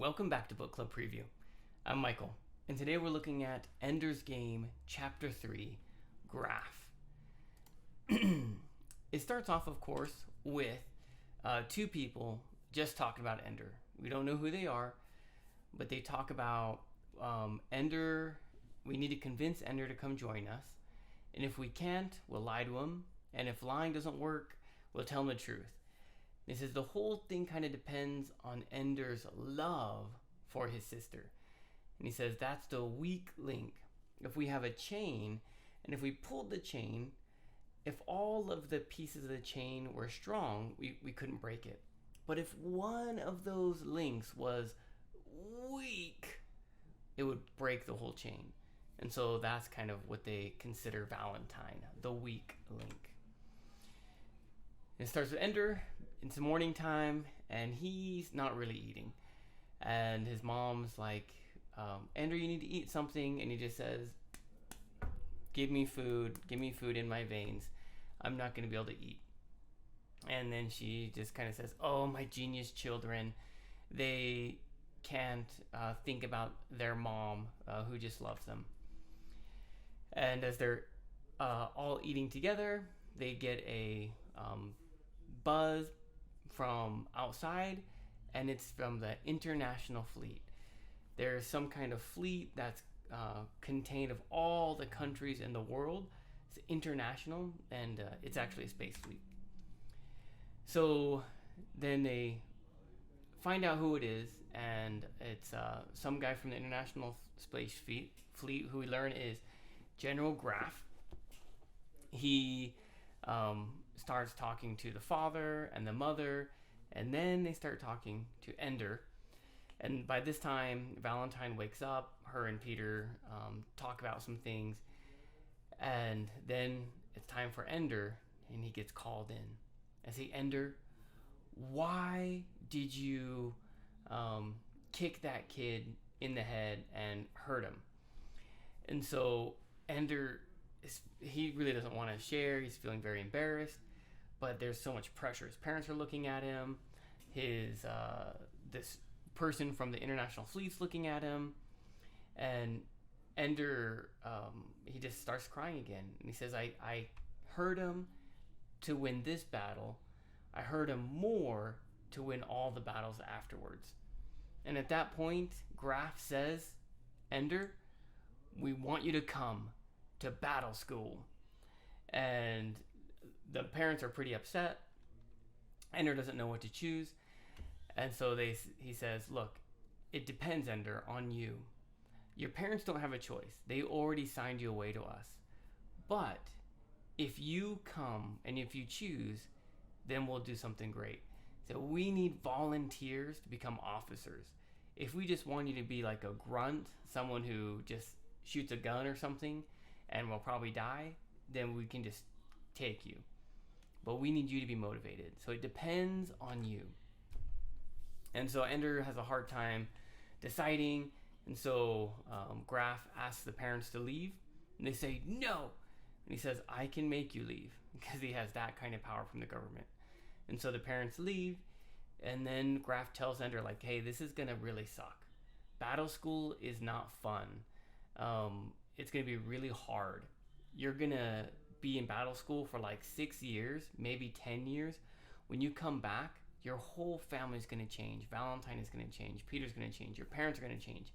Welcome back to Book Club Preview. I'm Michael, and today we're looking at Ender's Game, Chapter 3, Graph. It starts off, of course, with two people just talking about Ender. We don't know who they are, but they talk about Ender. We need to convince Ender to come join us, and if we can't, we'll lie to him, and if lying doesn't work, we'll tell him the truth. He says the whole thing kind of depends on Ender's love for his sister. And he says that's the weak link. If we have a chain, and if we pulled the chain, if all of the pieces of the chain were strong, we couldn't break it. But if one of those links was weak, it would break the whole chain. And so that's kind of what they consider Valentine, the weak link. It starts with Ender. It's morning time, and he's not really eating. And his mom's like, Ender, you need to eat something. And he just says, give me food in my veins. I'm not going to be able to eat. And then she just kind of says, oh, my genius children. They can't think about their mom who just loves them. And as they're all eating together, they get a buzz from outside, and it's from the international fleet. There's some kind of fleet that's contained of all the countries in the world. It's international, and it's actually a space fleet. So then they find out who it is, and it's some guy from the international space fleet who we learn is General Graf. He starts talking to the father and the mother, and then they start talking to Ender. And by this time, Valentine wakes up. Her and Peter talk about some things, and then it's time for Ender, and he gets called in. I say, Ender, why did you kick that kid in the head and hurt him? And so Ender, he really doesn't want to share. He's feeling very embarrassed, but there's so much pressure. His parents are looking at him. His this person from the international fleet's looking at him, and Ender, he just starts crying again. And he says, I hurt him to win this battle. I hurt him more to win all the battles afterwards. And at that point, Graf says, Ender, we want you to come to battle school. And the parents are pretty upset. Ender doesn't know what to choose. And so he says, look, it depends, Ender, on you. Your parents don't have a choice. They already signed you away to us. But if you come and if you choose, then we'll do something great. So we need volunteers to become officers. If we just want you to be like a grunt, someone who just shoots a gun or something and will probably die, then we can just take you. But we need you to be motivated. So it depends on you. And so Ender has a hard time deciding. And so Graf asks the parents to leave. And they say, no. And he says, I can make you leave. Because he has that kind of power from the government. And so the parents leave. And then Graf tells Ender, like, hey, this is going to really suck. Battle school is not fun. It's going to be really hard. You're going to be in battle school for like 6 years, maybe 10 years. When you come back, your whole family is going to change. Valentine is going to change. Peter's going to change. Your parents are going to change.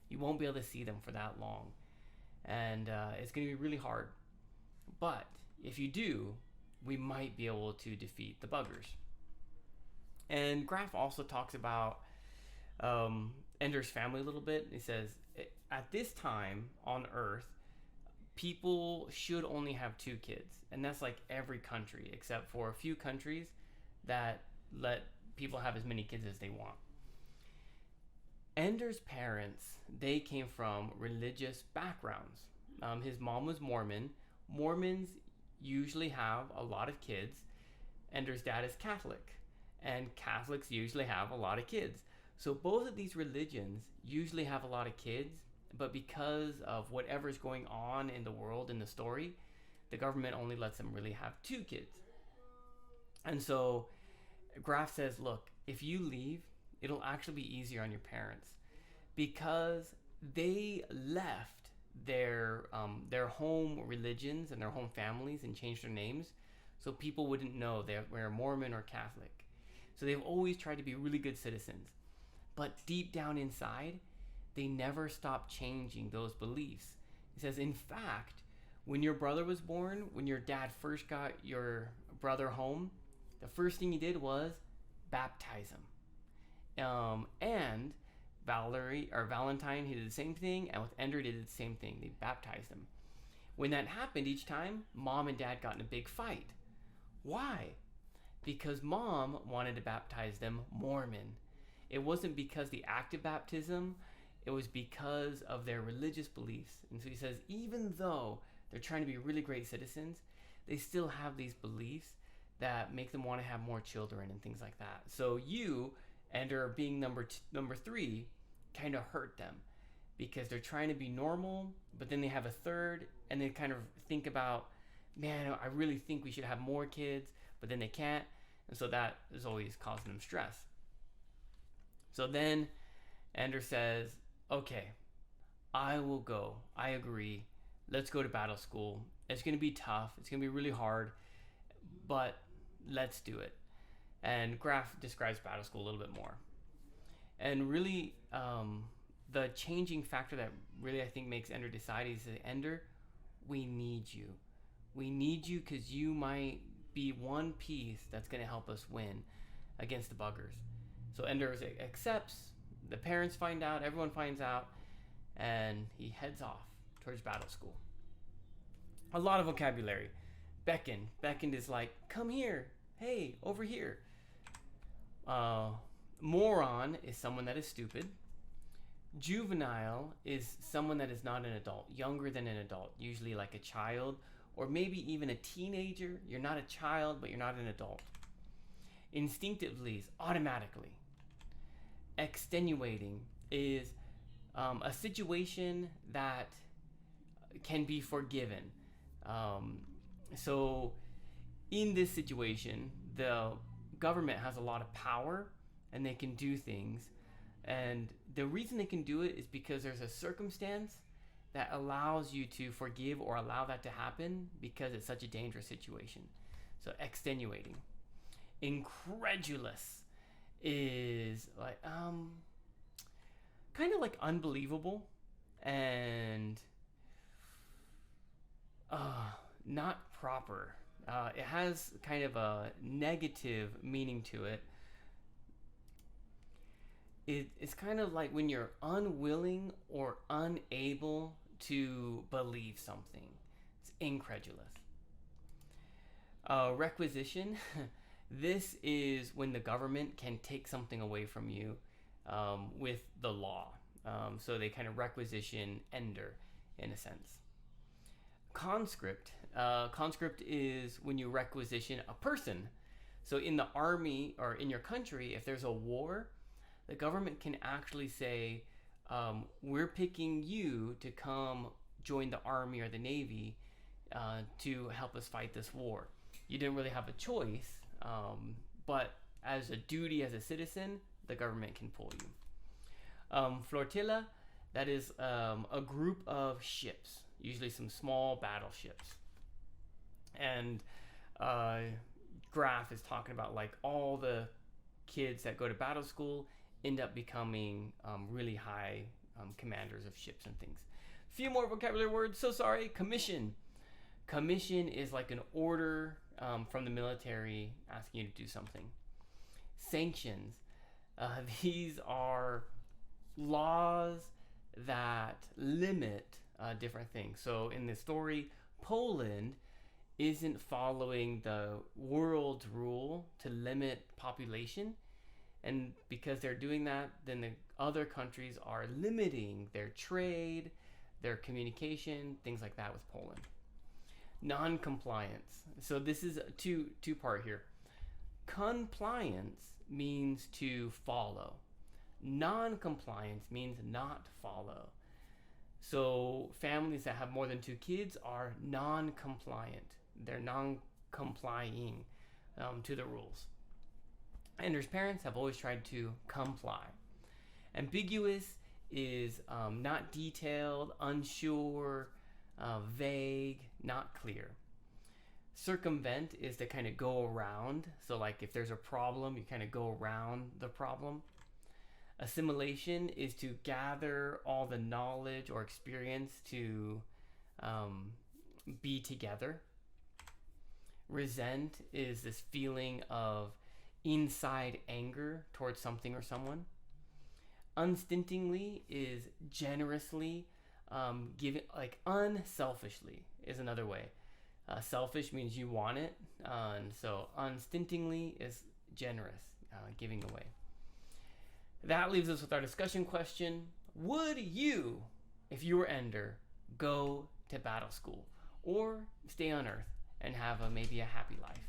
You won't be able to see them for that long. And it's going to be really hard. But if you do, we might be able to defeat the buggers. And Graf also talks about Ender's family a little bit. He says, at this time on Earth, people should only have 2 kids. And that's like every country, except for a few countries that let people have as many kids as they want. Ender's parents, they came from religious backgrounds. His mom was Mormon. Mormons usually have a lot of kids. Ender's dad is Catholic. And Catholics usually have a lot of kids. So both of these religions usually have a lot of kids, but because of whatever's going on in the world, in the story, the government only lets them really have 2 kids. And so Graf says, look, if you leave, it'll actually be easier on your parents because they left their home religions and their home families and changed their names so people wouldn't know they were Mormon or Catholic. So they've always tried to be really good citizens. But deep down inside, they never stopped changing those beliefs. He says, in fact, when your brother was born, when your dad first got your brother home, the first thing he did was baptize him. And Valentine, he did the same thing, and with Ender, they did the same thing. They baptized him. When that happened, each time, mom and dad got in a big fight. Why? Because mom wanted to baptize them Mormon. It wasn't because the act of baptism, it was because of their religious beliefs. And so he says, even though they're trying to be really great citizens, they still have these beliefs that make them want to have more children and things like that. So you, Ender, being number 3, kind of hurt them because they're trying to be normal, but then they have a third, and they kind of think about, man, I really think we should have more kids, but then they can't. And so that is always causing them stress. So then Ender says, okay, I will go. I agree. Let's go to battle school. It's going to be tough. It's going to be really hard, but let's do it. And Graf describes battle school a little bit more. And really, the changing factor that really I think makes Ender decide is that, Ender, we need you. We need you because you might be one piece that's going to help us win against the buggers. So Ender accepts, the parents find out, everyone finds out, and he heads off towards battle school. A lot of vocabulary. Beckon. Beckon is like, come here. Hey, over here. Moron is someone that is stupid. Juvenile is someone that is not an adult, younger than an adult, usually like a child or maybe even a teenager. You're not a child, but you're not an adult. Instinctively is automatically. Extenuating is a situation that can be forgiven. So in this situation, the government has a lot of power and they can do things. And the reason they can do it is because there's a circumstance that allows you to forgive or allow that to happen because it's such a dangerous situation. So extenuating. Incredulous is like kind of like unbelievable and not proper. It has kind of a negative meaning to it. It's kind of like when you're unwilling or unable to believe something. It's incredulous. Requisition. This is when the government can take something away from you with the law. So they kind of requisition Ender in a sense. Conscript. Conscript is when you requisition a person. So in the army or in your country, if there's a war, the government can actually say, we're picking you to come join the army or the navy to help us fight this war. You didn't really have a choice, but as a duty as a citizen, the government can pull you. Flotilla, that is a group of ships, usually some small battleships. And Graf is talking about like all the kids that go to battle school end up becoming really high commanders of ships and things. A few more vocabulary words. So sorry. Commission. Commission is like an order from the military asking you to do something. Sanctions. These are laws that limit different things. So in this story, Poland isn't following the world's rule to limit population. And because they're doing that, then the other countries are limiting their trade, their communication, things like that with Poland. Non-compliance. So this is a two-part here. Compliance means to follow. Non-compliance means not follow. So families that have more than 2 kids are non-compliant. They're non-complying to the rules. Ender's parents have always tried to comply. Ambiguous is not detailed, unsure, vague, not clear. Circumvent is to kind of go around. So, like if there's a problem, you kind of go around the problem. Assimilation is to gather all the knowledge or experience to be together. Resent is this feeling of inside anger towards something or someone. Unstintingly is generously giving, like unselfishly is another way. Selfish means you want it, and so unstintingly is generous, giving away. That leaves us with our discussion question. Would you, if you were Ender, go to battle school or stay on Earth and have maybe a happy life?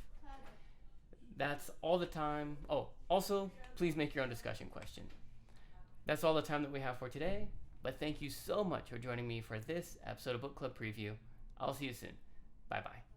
That's all the time. Oh, also, please make your own discussion question. That's all the time that we have for today, but thank you so much for joining me for this episode of Book Club Preview. I'll see you soon. Bye-bye.